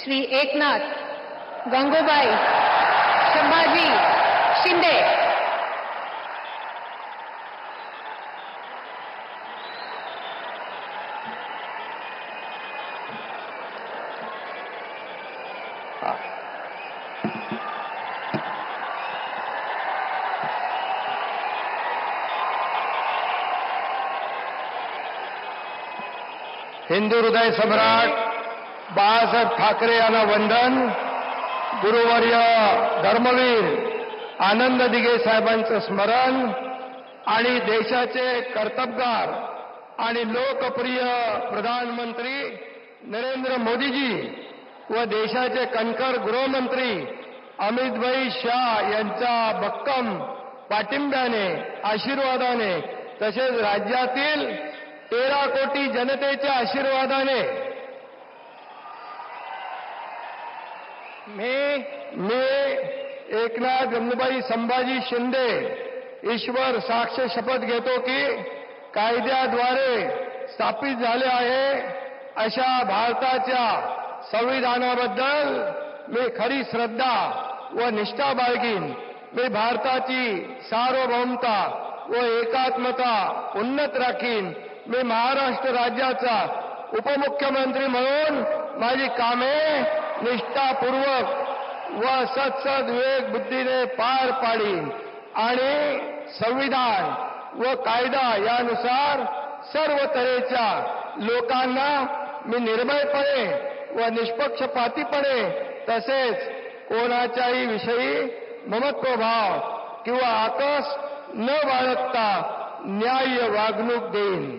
श्री एकनाथ गंगूबाई संभाजी शिंदे। हिंदू हृदय सम्राट बाळासाहेब ठाकरे यांना वंदन। गुरुवर्य धर्मवीर आनंद दिघे साहेबांचं स्मरण आणि देशाचे कर्तबगार आणि लोकप्रिय प्रधानमंत्री नरेंद्र मोदीजी व देशाचे कणखर गृहमंत्री अमितभाई शाह यांच्या भक्कम पाठिंब्याने आशीर्वादाने तसेच राज्यातील 13 कोटी जनतेच्या आशीर्वादाने मी एकनाथ गंगूबाई संभाजी शिंदे ईश्वर साक्ष शपथ घेतो की कायद्याद्वारे स्थापित झाले आहे अशा भारताच्या संविधानाबद्दल मी खरी श्रद्धा व निष्ठा बाळगीन। मी भारताची सार्वभौमता व एकात्मता उन्नत राखीन। मी महाराष्ट्र राज्याचा उपमुख्यमंत्री म्हणून माझी कामे निष्ठापूर्वक व सत्सद विवेक बुद्धीने पार पाडीन आणि संविधान व कायदा यानुसार सर्व तऱ्हेच्या लोकांना मी निर्भयपणे व निष्पक्षपातीपणे तसेच कोणाच्याही विषयी ममत्वभाव किंवा आकस न बाळगता न्याय्य वागणूक देईन।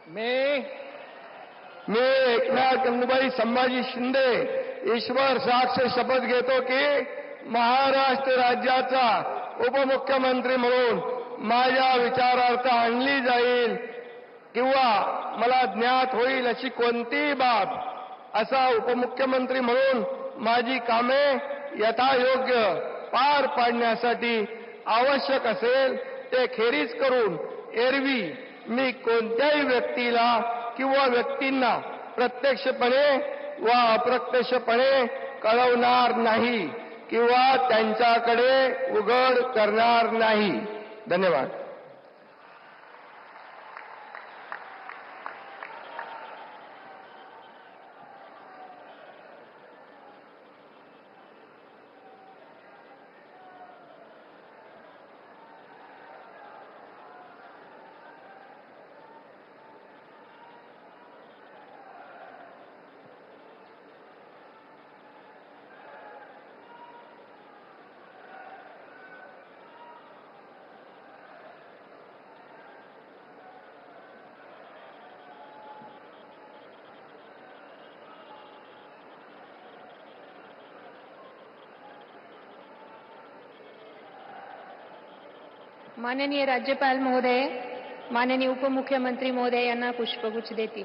मी एकनाथ गंगूबाई संभाजी शिंदे ईश्वर साक्ष शपथ घेतो की महाराष्ट्र राज्याचा उपमुख्यमंत्री म्हणून माझ्या विचारार्थ आणली जाईल किंवा मला ज्ञात होईल अशी कोणतीही बाब असा उपमुख्यमंत्री म्हणून माझी कामे यथायोग्य पार पाडण्यासाठी आवश्यक असेल ते खेरीज करून एरवी मी कोणत्याही व्यक्तीला किंवा व्यक्तींना प्रत्यक्षपणे व अप्रत्यक्षपणे कळवणार नाही किंवा त्यांच्याकडे उघड करणार नाही। धन्यवाद। माननीय राज्यपाल महोदय, माननीय उपमुख्यमंत्री महोदय यांना पुष्पगुच्छ देतील।